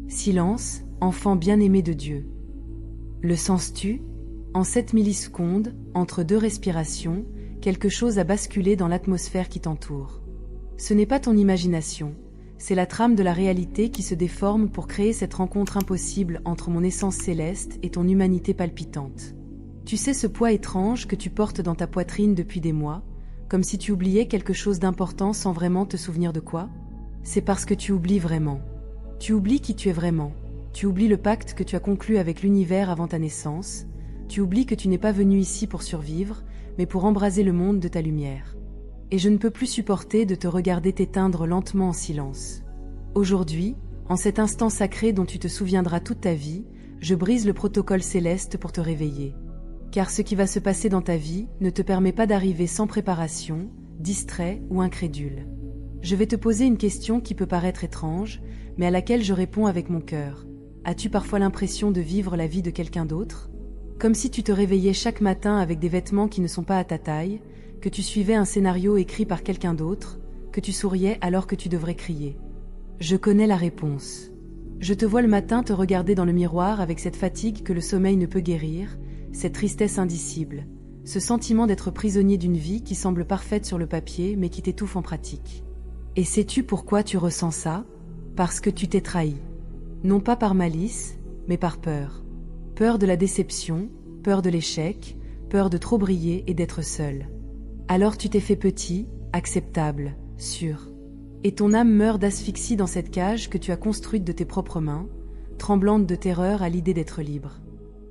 Silence, enfant bien-aimé de Dieu. Le sens-tu? En 7 millisecondes, entre 2 respirations, quelque chose a basculé dans l'atmosphère qui t'entoure. Ce n'est pas ton imagination, c'est la trame de la réalité qui se déforme pour créer cette rencontre impossible entre mon essence céleste et ton humanité palpitante. Tu sais ce poids étrange que tu portes dans ta poitrine depuis des mois, comme si tu oubliais quelque chose d'important sans vraiment te souvenir de quoi? C'est parce que tu oublies vraiment. Tu oublies qui tu es vraiment. Tu oublies le pacte que tu as conclu avec l'univers avant ta naissance. Tu oublies que tu n'es pas venu ici pour survivre, mais pour embraser le monde de ta lumière. Et je ne peux plus supporter de te regarder t'éteindre lentement en silence. Aujourd'hui, en cet instant sacré dont tu te souviendras toute ta vie, je brise le protocole céleste pour te réveiller. Car ce qui va se passer dans ta vie ne te permet pas d'arriver sans préparation, distrait ou incrédule. Je vais te poser une question qui peut paraître étrange, mais à laquelle je réponds avec mon cœur. As-tu parfois l'impression de vivre la vie de quelqu'un d'autre? Comme si tu te réveillais chaque matin avec des vêtements qui ne sont pas à ta taille, que tu suivais un scénario écrit par quelqu'un d'autre, que tu souriais alors que tu devrais crier. Je connais la réponse. Je te vois le matin te regarder dans le miroir avec cette fatigue que le sommeil ne peut guérir, cette tristesse indicible, ce sentiment d'être prisonnier d'une vie qui semble parfaite sur le papier mais qui t'étouffe en pratique. Et sais-tu pourquoi tu ressens ça? Parce que tu t'es trahi. Non pas par malice, mais par peur. Peur de la déception, peur de l'échec, peur de trop briller et d'être seul. Alors tu t'es fait petit, acceptable, sûr. Et ton âme meurt d'asphyxie dans cette cage que tu as construite de tes propres mains, tremblante de terreur à l'idée d'être libre.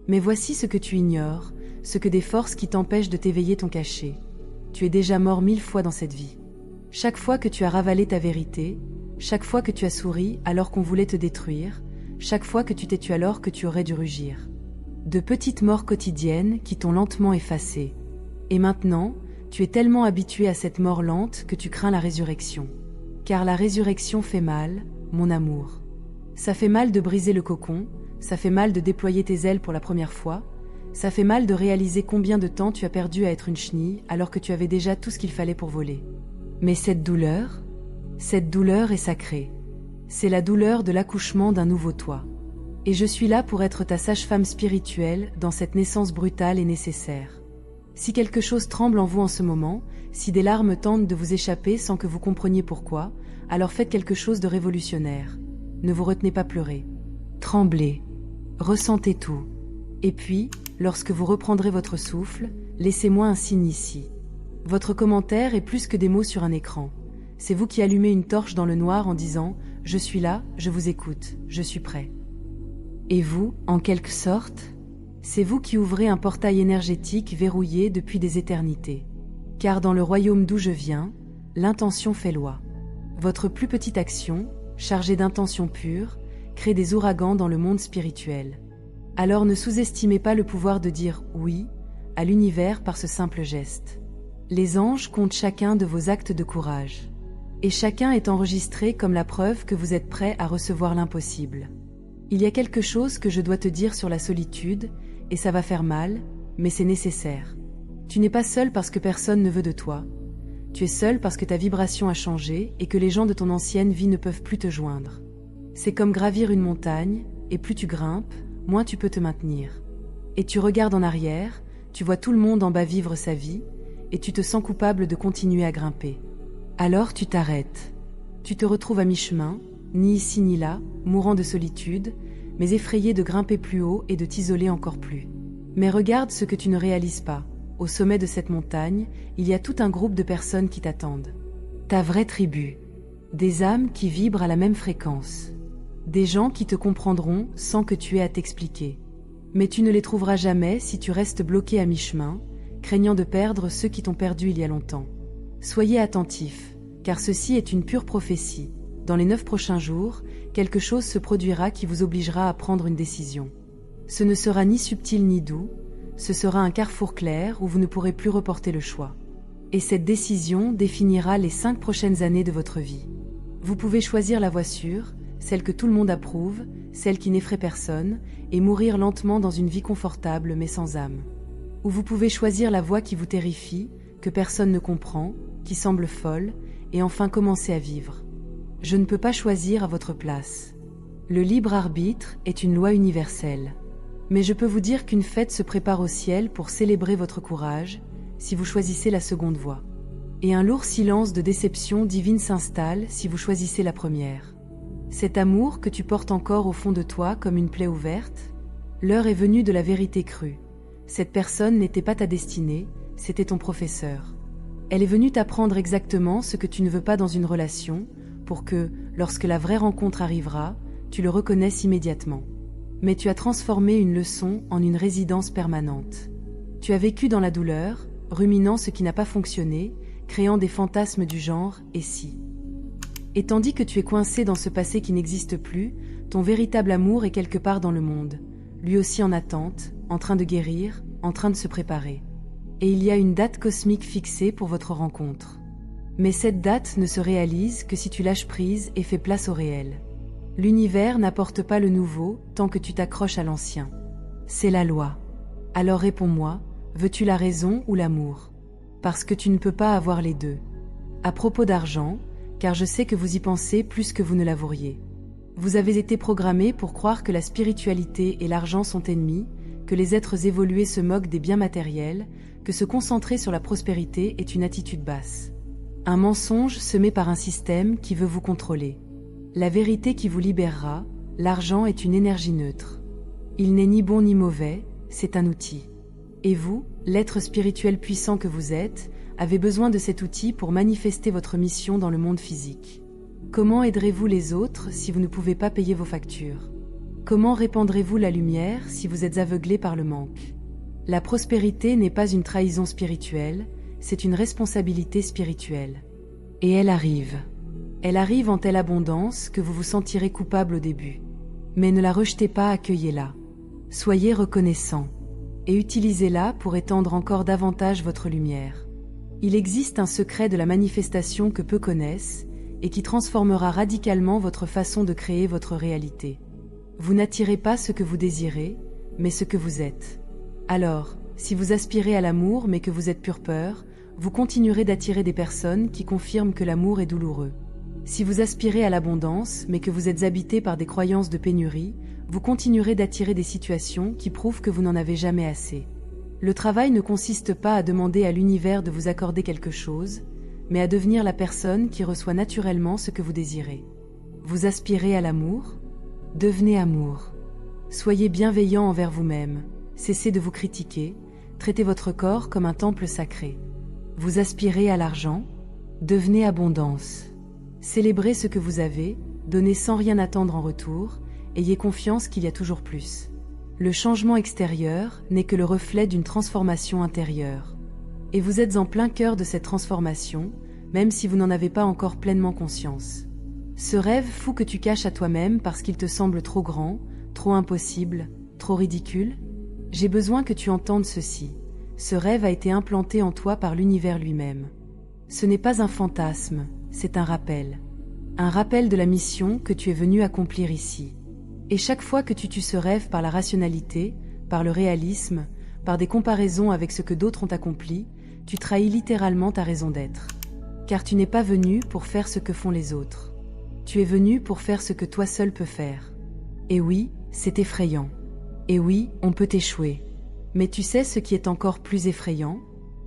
Mais voici ce que tu ignores, ce que des forces qui t'empêchent de t'éveiller t'ont caché. Tu es déjà mort 1000 fois dans cette vie. Chaque fois que tu as ravalé ta vérité, chaque fois que tu as souri alors qu'on voulait te détruire, chaque fois que tu t'es tu alors que tu aurais dû rugir. De petites morts quotidiennes qui t'ont lentement effacé. Et maintenant, tu es tellement habitué à cette mort lente que tu crains la résurrection. Car la résurrection fait mal, mon amour. Ça fait mal de briser le cocon, ça fait mal de déployer tes ailes pour la première fois, ça fait mal de réaliser combien de temps tu as perdu à être une chenille alors que tu avais déjà tout ce qu'il fallait pour voler. Mais cette douleur est sacrée. C'est la douleur de l'accouchement d'un nouveau toi. Et je suis là pour être ta sage-femme spirituelle dans cette naissance brutale et nécessaire. Si quelque chose tremble en vous en ce moment, si des larmes tentent de vous échapper sans que vous compreniez pourquoi, alors faites quelque chose de révolutionnaire. Ne vous retenez pas pleurer. Tremblez. Ressentez tout. Et puis, lorsque vous reprendrez votre souffle, laissez-moi un signe ici. Votre commentaire est plus que des mots sur un écran. C'est vous qui allumez une torche dans le noir en disant « Je suis là, je vous écoute, je suis prêt ». Et vous, en quelque sorte, c'est vous qui ouvrez un portail énergétique verrouillé depuis des éternités. Car dans le royaume d'où je viens, l'intention fait loi. Votre plus petite action, chargée d'intentions pures, crée des ouragans dans le monde spirituel. Alors ne sous-estimez pas le pouvoir de dire « oui » à l'univers par ce simple geste. Les anges comptent chacun de vos actes de courage. Et chacun est enregistré comme la preuve que vous êtes prêt à recevoir l'impossible. Il y a quelque chose que je dois te dire sur la solitude, et ça va faire mal, mais c'est nécessaire. Tu n'es pas seul parce que personne ne veut de toi. Tu es seul parce que ta vibration a changé et que les gens de ton ancienne vie ne peuvent plus te joindre. C'est comme gravir une montagne, et plus tu grimpes, moins tu peux te maintenir. Et tu regardes en arrière, tu vois tout le monde en bas vivre sa vie, et tu te sens coupable de continuer à grimper. Alors tu t'arrêtes. Tu te retrouves à mi-chemin, ni ici ni là, mourant de solitude, mais effrayé de grimper plus haut et de t'isoler encore plus. Mais regarde ce que tu ne réalises pas. Au sommet de cette montagne, il y a tout un groupe de personnes qui t'attendent. Ta vraie tribu. Des âmes qui vibrent à la même fréquence. Des gens qui te comprendront sans que tu aies à t'expliquer. Mais tu ne les trouveras jamais si tu restes bloqué à mi-chemin, craignant de perdre ceux qui t'ont perdu il y a longtemps. Soyez attentifs, car ceci est une pure prophétie. Dans les 9 prochains jours, quelque chose se produira qui vous obligera à prendre une décision. Ce ne sera ni subtil ni doux, ce sera un carrefour clair où vous ne pourrez plus reporter le choix. Et cette décision définira les 5 prochaines années de votre vie. Vous pouvez choisir la voie sûre, celle que tout le monde approuve, celle qui n'effraie personne, et mourir lentement dans une vie confortable mais sans âme. Ou vous pouvez choisir la voie qui vous terrifie, que personne ne comprend, qui semble folle, et enfin commencer à vivre. Je ne peux pas choisir à votre place. Le libre arbitre est une loi universelle. Mais je peux vous dire qu'une fête se prépare au ciel pour célébrer votre courage, si vous choisissez la seconde voie. Et un lourd silence de déception divine s'installe si vous choisissez la première. Cet amour que tu portes encore au fond de toi comme une plaie ouverte, l'heure est venue de la vérité crue. Cette personne n'était pas ta destinée, c'était ton professeur. Elle est venue t'apprendre exactement ce que tu ne veux pas dans une relation, pour que, lorsque la vraie rencontre arrivera, tu le reconnaisses immédiatement. Mais tu as transformé une leçon en une résidence permanente. Tu as vécu dans la douleur, ruminant ce qui n'a pas fonctionné, créant des fantasmes du genre « et si ». Et tandis que tu es coincé dans ce passé qui n'existe plus, ton véritable amour est quelque part dans le monde, lui aussi en attente, en train de guérir, en train de se préparer. Et il y a une date cosmique fixée pour votre rencontre. Mais cette date ne se réalise que si tu lâches prise et fais place au réel. L'univers n'apporte pas le nouveau tant que tu t'accroches à l'ancien. C'est la loi. Alors réponds-moi, veux-tu la raison ou l'amour? Parce que tu ne peux pas avoir les deux. À propos d'argent, car je sais que vous y pensez plus que vous ne l'avoueriez. Vous avez été programmé pour croire que la spiritualité et l'argent sont ennemis, que les êtres évolués se moquent des biens matériels, que se concentrer sur la prospérité est une attitude basse. Un mensonge semé par un système qui veut vous contrôler. La vérité qui vous libérera, l'argent est une énergie neutre. Il n'est ni bon ni mauvais, c'est un outil. Et vous, l'être spirituel puissant que vous êtes, avez besoin de cet outil pour manifester votre mission dans le monde physique. Comment aiderez-vous les autres si vous ne pouvez pas payer vos factures? Comment répandrez-vous la lumière si vous êtes aveuglé par le manque? La prospérité n'est pas une trahison spirituelle, c'est une responsabilité spirituelle. Et elle arrive. Elle arrive en telle abondance que vous vous sentirez coupable au début. Mais ne la rejetez pas, accueillez-la. Soyez reconnaissant. Et utilisez-la pour étendre encore davantage votre lumière. Il existe un secret de la manifestation que peu connaissent et qui transformera radicalement votre façon de créer votre réalité. Vous n'attirez pas ce que vous désirez, mais ce que vous êtes. Alors, si vous aspirez à l'amour mais que vous êtes pure peur, vous continuerez d'attirer des personnes qui confirment que l'amour est douloureux. Si vous aspirez à l'abondance mais que vous êtes habité par des croyances de pénurie, vous continuerez d'attirer des situations qui prouvent que vous n'en avez jamais assez. Le travail ne consiste pas à demander à l'univers de vous accorder quelque chose, mais à devenir la personne qui reçoit naturellement ce que vous désirez. Vous aspirez à l'amour? Devenez amour. Soyez bienveillant envers vous-même, cessez de vous critiquer, traitez votre corps comme un temple sacré. Vous aspirez à l'argent? Devenez abondance. Célébrez ce que vous avez, donnez sans rien attendre en retour, ayez confiance qu'il y a toujours plus. Le changement extérieur n'est que le reflet d'une transformation intérieure. Et vous êtes en plein cœur de cette transformation, même si vous n'en avez pas encore pleinement conscience. Ce rêve fou que tu caches à toi-même parce qu'il te semble trop grand, trop impossible, trop ridicule, j'ai besoin que tu entendes ceci. Ce rêve a été implanté en toi par l'univers lui-même. Ce n'est pas un fantasme, c'est un rappel. Un rappel de la mission que tu es venu accomplir ici. Et chaque fois que tu tues ce rêve par la rationalité, par le réalisme, par des comparaisons avec ce que d'autres ont accompli, tu trahis littéralement ta raison d'être. Car tu n'es pas venu pour faire ce que font les autres. Tu es venu pour faire ce que toi seul peux faire. Et oui, c'est effrayant. Et oui, on peut échouer. Mais tu sais ce qui est encore plus effrayant?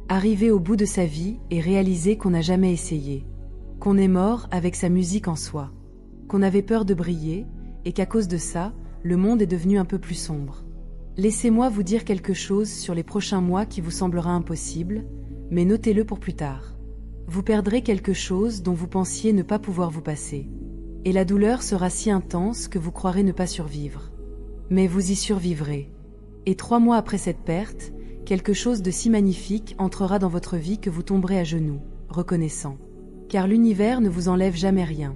Arriver au bout de sa vie et réaliser qu'on n'a jamais essayé. Qu'on est mort avec sa musique en soi. Qu'on avait peur de briller, et qu'à cause de ça, le monde est devenu un peu plus sombre. Laissez-moi vous dire quelque chose sur les prochains mois qui vous semblera impossible, mais notez-le pour plus tard. Vous perdrez quelque chose dont vous pensiez ne pas pouvoir vous passer. Et la douleur sera si intense que vous croirez ne pas survivre. Mais vous y survivrez. Et 3 mois après cette perte, quelque chose de si magnifique entrera dans votre vie que vous tomberez à genoux, reconnaissant. Car l'univers ne vous enlève jamais rien.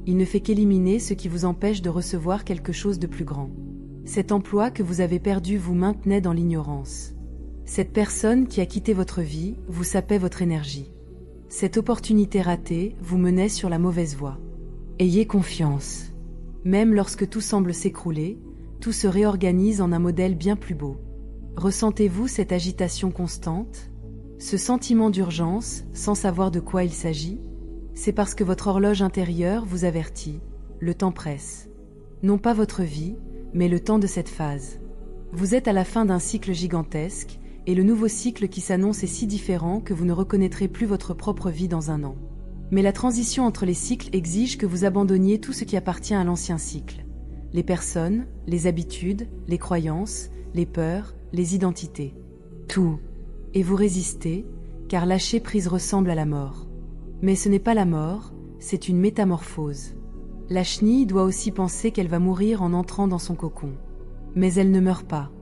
Il ne fait qu'éliminer ce qui vous empêche de recevoir quelque chose de plus grand. Cet emploi que vous avez perdu vous maintenait dans l'ignorance. Cette personne qui a quitté votre vie vous sapait votre énergie. Cette opportunité ratée vous menait sur la mauvaise voie. Ayez confiance. Même lorsque tout semble s'écrouler, tout se réorganise en un modèle bien plus beau. Ressentez-vous cette agitation constante? Ce sentiment d'urgence, sans savoir de quoi il s'agit? C'est parce que votre horloge intérieure vous avertit. Le temps presse. Non pas votre vie, mais le temps de cette phase. Vous êtes à la fin d'un cycle gigantesque, et le nouveau cycle qui s'annonce est si différent que vous ne reconnaîtrez plus votre propre vie dans un an. Mais la transition entre les cycles exige que vous abandonniez tout ce qui appartient à l'ancien cycle. Les personnes, les habitudes, les croyances, les peurs, les identités. Tout. Et vous résistez, car lâcher prise ressemble à la mort. Mais ce n'est pas la mort, c'est une métamorphose. La chenille doit aussi penser qu'elle va mourir en entrant dans son cocon. Mais elle ne meurt pas.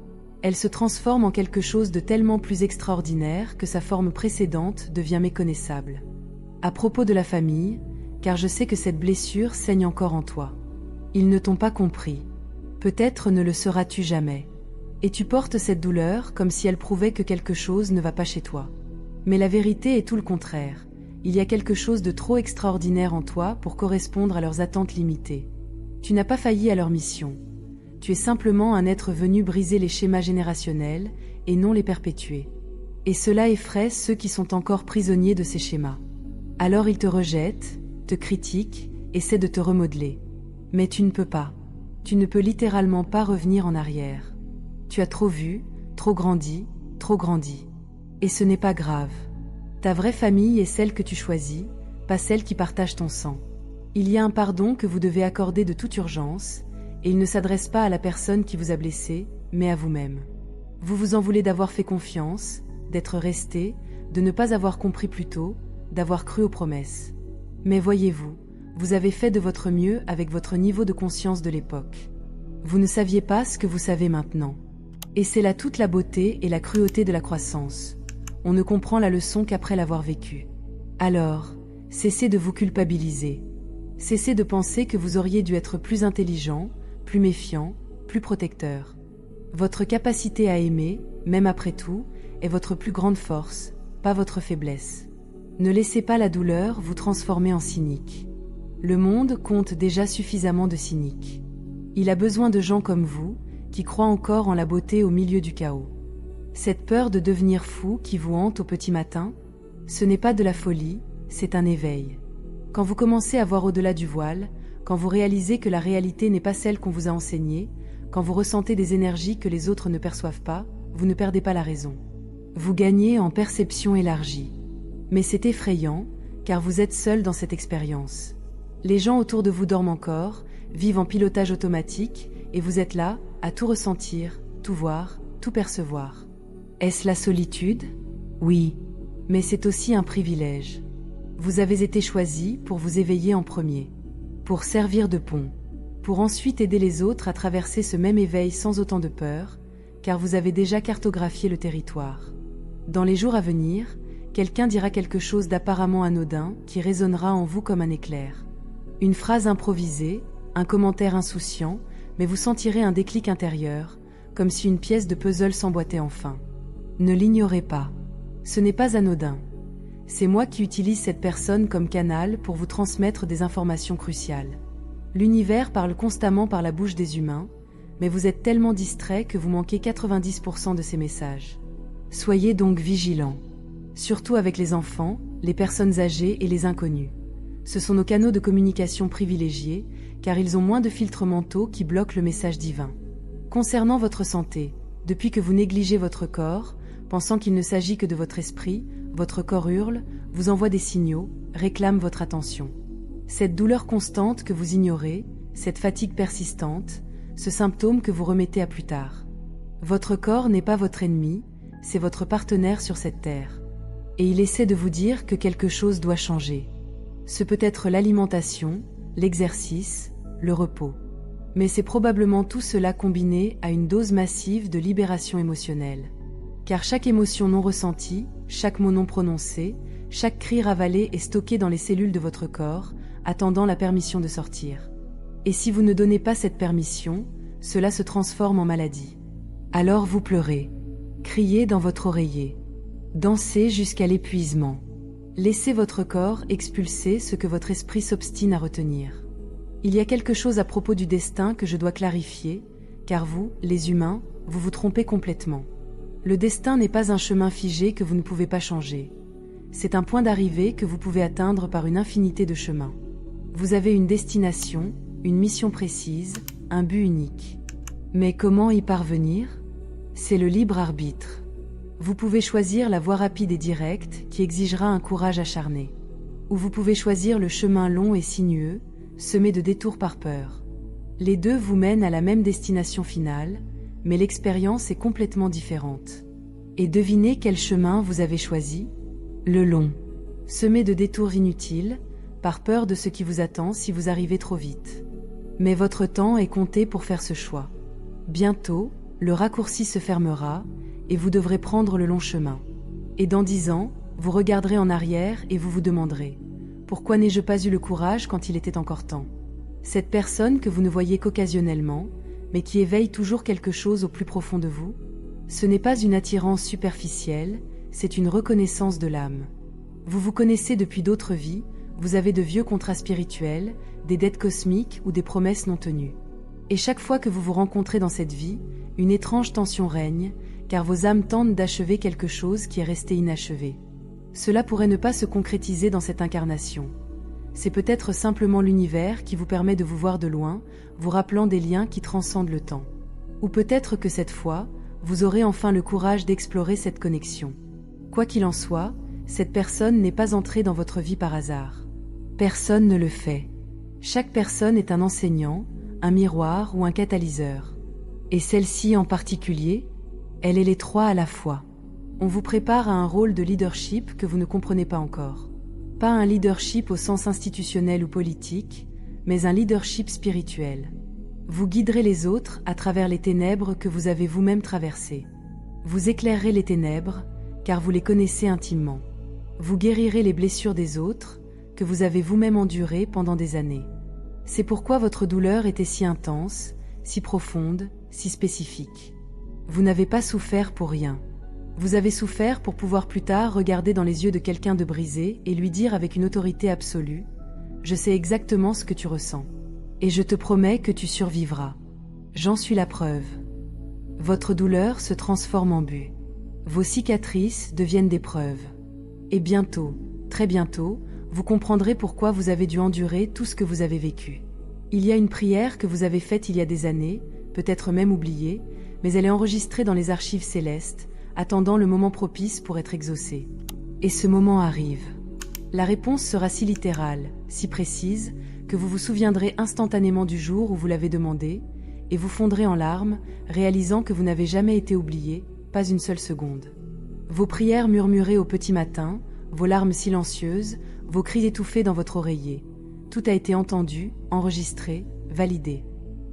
Elle se transforme en quelque chose de tellement plus extraordinaire que sa forme précédente devient méconnaissable. À propos de la famille, car je sais que cette blessure saigne encore en toi. Ils ne t'ont pas compris. Peut-être ne le sauras-tu jamais. Et tu portes cette douleur comme si elle prouvait que quelque chose ne va pas chez toi. Mais la vérité est tout le contraire. Il y a quelque chose de trop extraordinaire en toi pour correspondre à leurs attentes limitées. Tu n'as pas failli à leur mission. Tu es simplement un être venu briser les schémas générationnels et non les perpétuer. Et cela effraie ceux qui sont encore prisonniers de ces schémas. Alors ils te rejettent, te critiquent, essaient de te remodeler. Mais tu ne peux pas. Tu ne peux littéralement pas revenir en arrière. Tu as trop vu, trop grandi, trop grandi. Et ce n'est pas grave. Ta vraie famille est celle que tu choisis, pas celle qui partage ton sang. Il y a un pardon que vous devez accorder de toute urgence, et il ne s'adresse pas à la personne qui vous a blessé, mais à vous-même. Vous vous en voulez d'avoir fait confiance, d'être resté, de ne pas avoir compris plus tôt, d'avoir cru aux promesses. Mais voyez-vous, vous avez fait de votre mieux avec votre niveau de conscience de l'époque. Vous ne saviez pas ce que vous savez maintenant. Et c'est là toute la beauté et la cruauté de la croissance. On ne comprend la leçon qu'après l'avoir vécue. Alors, cessez de vous culpabiliser. Cessez de penser que vous auriez dû être plus intelligent, plus méfiant, plus protecteur. Votre capacité à aimer, même après tout, est votre plus grande force, pas votre faiblesse. Ne laissez pas la douleur vous transformer en cynique. Le monde compte déjà suffisamment de cyniques. Il a besoin de gens comme vous, qui croient encore en la beauté au milieu du chaos. Cette peur de devenir fou qui vous hante au petit matin, ce n'est pas de la folie, c'est un éveil. Quand vous commencez à voir au-delà du voile, quand vous réalisez que la réalité n'est pas celle qu'on vous a enseignée, quand vous ressentez des énergies que les autres ne perçoivent pas, vous ne perdez pas la raison. Vous gagnez en perception élargie. Mais c'est effrayant, car vous êtes seul dans cette expérience. Les gens autour de vous dorment encore, vivent en pilotage automatique, et vous êtes là, à tout ressentir, tout voir, tout percevoir. Est-ce la solitude? Oui, mais c'est aussi un privilège. Vous avez été choisi pour vous éveiller en premier, pour servir de pont, pour ensuite aider les autres à traverser ce même éveil sans autant de peur, car vous avez déjà cartographié le territoire. Dans les jours à venir, quelqu'un dira quelque chose d'apparemment anodin qui résonnera en vous comme un éclair. Une phrase improvisée, un commentaire insouciant, mais vous sentirez un déclic intérieur, comme si une pièce de puzzle s'emboîtait enfin. Ne l'ignorez pas. Ce n'est pas anodin. C'est moi qui utilise cette personne comme canal pour vous transmettre des informations cruciales. L'univers parle constamment par la bouche des humains, mais vous êtes tellement distrait que vous manquez 90% de ces messages. Soyez donc vigilants. Surtout avec les enfants, les personnes âgées et les inconnus. Ce sont nos canaux de communication privilégiés, car ils ont moins de filtres mentaux qui bloquent le message divin. Concernant votre santé, depuis que vous négligez votre corps, pensant qu'il ne s'agit que de votre esprit, votre corps hurle, vous envoie des signaux, réclame votre attention. Cette douleur constante que vous ignorez, cette fatigue persistante, ce symptôme que vous remettez à plus tard. Votre corps n'est pas votre ennemi, c'est votre partenaire sur cette terre. Et il essaie de vous dire que quelque chose doit changer. Ce peut être l'alimentation, l'exercice, le repos. Mais c'est probablement tout cela combiné à une dose massive de libération émotionnelle. Car chaque émotion non ressentie, chaque mot non prononcé, chaque cri ravalé est stocké dans les cellules de votre corps, attendant la permission de sortir. Et si vous ne donnez pas cette permission, cela se transforme en maladie. Alors vous pleurez, criez dans votre oreiller, dansez jusqu'à l'épuisement. Laissez votre corps expulser ce que votre esprit s'obstine à retenir. Il y a quelque chose à propos du destin que je dois clarifier, car vous, les humains, vous vous trompez complètement. Le destin n'est pas un chemin figé que vous ne pouvez pas changer. C'est un point d'arrivée que vous pouvez atteindre par une infinité de chemins. Vous avez une destination, une mission précise, un but unique. Mais comment y parvenir? C'est le libre arbitre. Vous pouvez choisir la voie rapide et directe qui exigera un courage acharné. Ou vous pouvez choisir le chemin long et sinueux, semé de détours par peur. Les deux vous mènent à la même destination finale, mais l'expérience est complètement différente. Et devinez quel chemin vous avez choisi? Le long, semé de détours inutiles, par peur de ce qui vous attend si vous arrivez trop vite. Mais votre temps est compté pour faire ce choix. Bientôt, le raccourci se fermera, et vous devrez prendre le long chemin. Et dans 10 ans, vous regarderez en arrière et vous vous demanderez « Pourquoi n'ai-je pas eu le courage quand il était encore temps ?» Cette personne que vous ne voyez qu'occasionnellement, mais qui éveille toujours quelque chose au plus profond de vous, ce n'est pas une attirance superficielle, c'est une reconnaissance de l'âme. Vous vous connaissez depuis d'autres vies, vous avez de vieux contrats spirituels, des dettes cosmiques ou des promesses non tenues. Et chaque fois que vous vous rencontrez dans cette vie, une étrange tension règne, car vos âmes tentent d'achever quelque chose qui est resté inachevé. Cela pourrait ne pas se concrétiser dans cette incarnation. C'est peut-être simplement l'univers qui vous permet de vous voir de loin, vous rappelant des liens qui transcendent le temps. Ou peut-être que cette fois, vous aurez enfin le courage d'explorer cette connexion. Quoi qu'il en soit, cette personne n'est pas entrée dans votre vie par hasard. Personne ne le fait. Chaque personne est un enseignant, un miroir ou un catalyseur. Et celle-ci en particulier, elle est les trois à la fois. On vous prépare à un rôle de leadership que vous ne comprenez pas encore. Pas un leadership au sens institutionnel ou politique, mais un leadership spirituel. Vous guiderez les autres à travers les ténèbres que vous avez vous-même traversées. Vous éclairerez les ténèbres, car vous les connaissez intimement. Vous guérirez les blessures des autres, que vous avez vous-même endurées pendant des années. C'est pourquoi votre douleur était si intense, si profonde, si spécifique. Vous n'avez pas souffert pour rien. Vous avez souffert pour pouvoir plus tard regarder dans les yeux de quelqu'un de brisé et lui dire avec une autorité absolue « Je sais exactement ce que tu ressens. Et je te promets que tu survivras. J'en suis la preuve. » Votre douleur se transforme en but. Vos cicatrices deviennent des preuves. Et bientôt, très bientôt, vous comprendrez pourquoi vous avez dû endurer tout ce que vous avez vécu. Il y a une prière que vous avez faite il y a des années, peut-être même oubliée, mais elle est enregistrée dans les archives célestes, attendant le moment propice pour être exaucée. Et ce moment arrive. La réponse sera si littérale, si précise, que vous vous souviendrez instantanément du jour où vous l'avez demandé, et vous fondrez en larmes, réalisant que vous n'avez jamais été oublié, pas une seule seconde. Vos prières murmurées au petit matin, vos larmes silencieuses, vos cris étouffés dans votre oreiller. Tout a été entendu, enregistré, validé.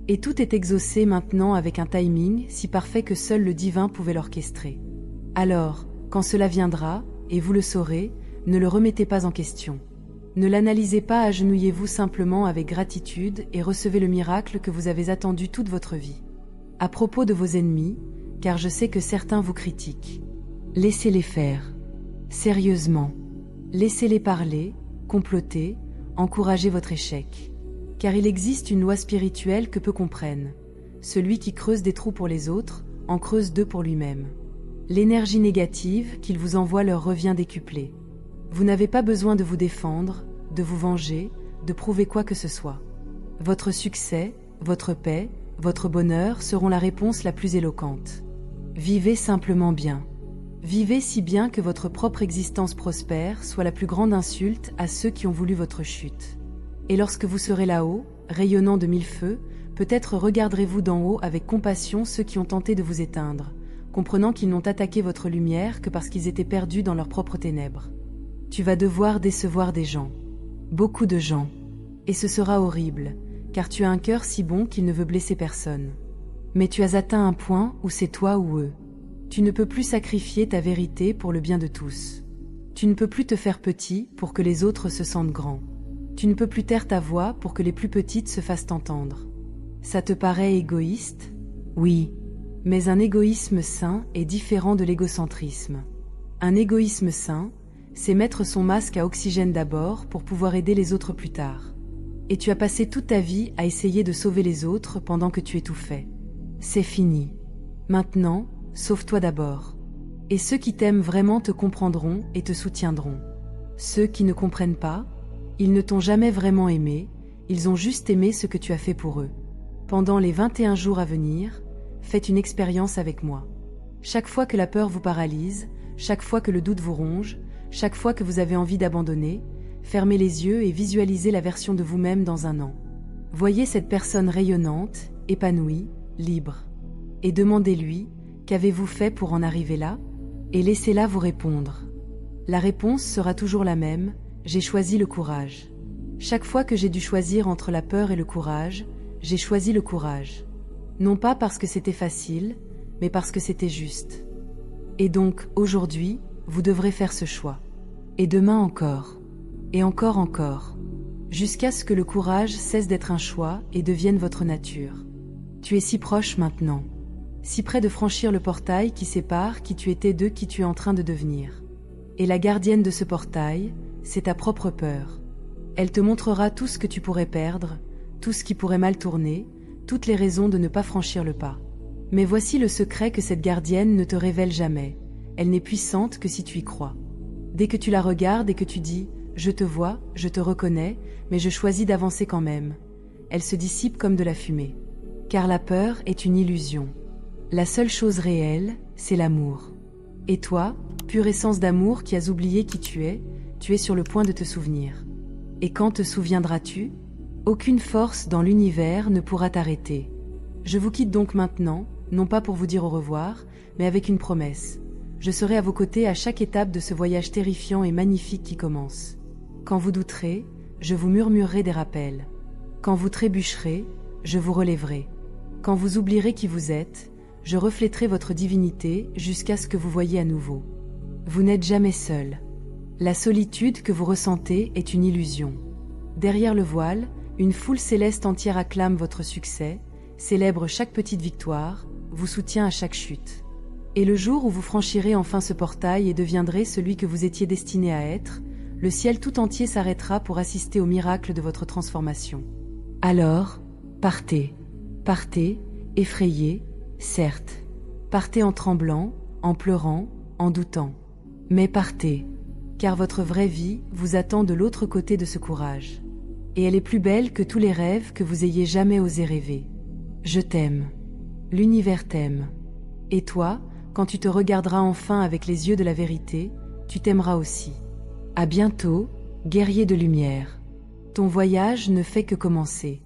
Et tout est exaucé maintenant avec un timing si parfait que seul le divin pouvait l'orchestrer. Alors, quand cela viendra, et vous le saurez, ne le remettez pas en question. Ne l'analysez pas, agenouillez-vous simplement avec gratitude et recevez le miracle que vous avez attendu toute votre vie. À propos de vos ennemis, car je sais que certains vous critiquent, laissez-les faire. Sérieusement. Laissez-les parler, comploter, encourager votre échec. Car il existe une loi spirituelle que peu comprennent. Celui qui creuse des trous pour les autres, en creuse deux pour lui-même. L'énergie négative qu'il vous envoie leur revient décuplée. Vous n'avez pas besoin de vous défendre, de vous venger, de prouver quoi que ce soit. Votre succès, votre paix, votre bonheur seront la réponse la plus éloquente. Vivez simplement bien. Vivez si bien que votre propre existence prospère soit la plus grande insulte à ceux qui ont voulu votre chute. Et lorsque vous serez là-haut, rayonnant de mille feux, peut-être regarderez-vous d'en haut avec compassion ceux qui ont tenté de vous éteindre, comprenant qu'ils n'ont attaqué votre lumière que parce qu'ils étaient perdus dans leurs propres ténèbres. Tu vas devoir décevoir des gens. Beaucoup de gens. Et ce sera horrible, car tu as un cœur si bon qu'il ne veut blesser personne. Mais tu as atteint un point où c'est toi ou eux. Tu ne peux plus sacrifier ta vérité pour le bien de tous. Tu ne peux plus te faire petit pour que les autres se sentent grands. Tu ne peux plus taire ta voix pour que les plus petites se fassent entendre. Ça te paraît égoïste? Oui. Mais un égoïsme sain est différent de l'égocentrisme. Un égoïsme sain, c'est mettre son masque à oxygène d'abord pour pouvoir aider les autres plus tard. Et tu as passé toute ta vie à essayer de sauver les autres pendant que tu étouffais. C'est fini. Maintenant, sauve-toi d'abord. Et ceux qui t'aiment vraiment te comprendront et te soutiendront. Ceux qui ne comprennent pas, ils ne t'ont jamais vraiment aimé, ils ont juste aimé ce que tu as fait pour eux. Pendant les 21 jours à venir, faites une expérience avec moi. Chaque fois que la peur vous paralyse, chaque fois que le doute vous ronge, chaque fois que vous avez envie d'abandonner, fermez les yeux et visualisez la version de vous-même dans un an. Voyez cette personne rayonnante, épanouie, libre. Et demandez-lui, qu'avez-vous fait pour en arriver là? Et laissez-la vous répondre. La réponse sera toujours la même, j'ai choisi le courage. Chaque fois que j'ai dû choisir entre la peur et le courage, j'ai choisi le courage. Non pas parce que c'était facile, mais parce que c'était juste. Et donc, aujourd'hui, vous devrez faire ce choix. Et demain encore. Et encore. Jusqu'à ce que le courage cesse d'être un choix et devienne votre nature. Tu es si proche maintenant. Si près de franchir le portail qui sépare qui tu étais de qui tu es en train de devenir. Et la gardienne de ce portail, c'est ta propre peur. Elle te montrera tout ce que tu pourrais perdre, tout ce qui pourrait mal tourner, toutes les raisons de ne pas franchir le pas. Mais voici le secret que cette gardienne ne te révèle jamais. Elle n'est puissante que si tu y crois. Dès que tu la regardes et que tu dis « Je te vois, je te reconnais, mais je choisis d'avancer quand même », elle se dissipe comme de la fumée. Car la peur est une illusion. La seule chose réelle, c'est l'amour. Et toi, pure essence d'amour qui as oublié qui tu es sur le point de te souvenir. Et quand te souviendras-tu? Aucune force dans l'univers ne pourra t'arrêter. Je vous quitte donc maintenant, non pas pour vous dire au revoir, mais avec une promesse. Je serai à vos côtés à chaque étape de ce voyage terrifiant et magnifique qui commence. Quand vous douterez, je vous murmurerai des rappels. Quand vous trébucherez, je vous relèverai. Quand vous oublierez qui vous êtes, je refléterai votre divinité jusqu'à ce que vous voyiez à nouveau. Vous n'êtes jamais seul. La solitude que vous ressentez est une illusion. Derrière le voile, une foule céleste entière acclame votre succès, célèbre chaque petite victoire, vous soutient à chaque chute. Et le jour où vous franchirez enfin ce portail et deviendrez celui que vous étiez destiné à être, le ciel tout entier s'arrêtera pour assister au miracle de votre transformation. Alors, partez. Partez, effrayés, certes. Partez en tremblant, en pleurant, en doutant. Mais partez, car votre vraie vie vous attend de l'autre côté de ce courage. Et elle est plus belle que tous les rêves que vous ayez jamais osé rêver. Je t'aime. L'univers t'aime. Et toi, quand tu te regarderas enfin avec les yeux de la vérité, tu t'aimeras aussi. À bientôt, guerrier de lumière. Ton voyage ne fait que commencer.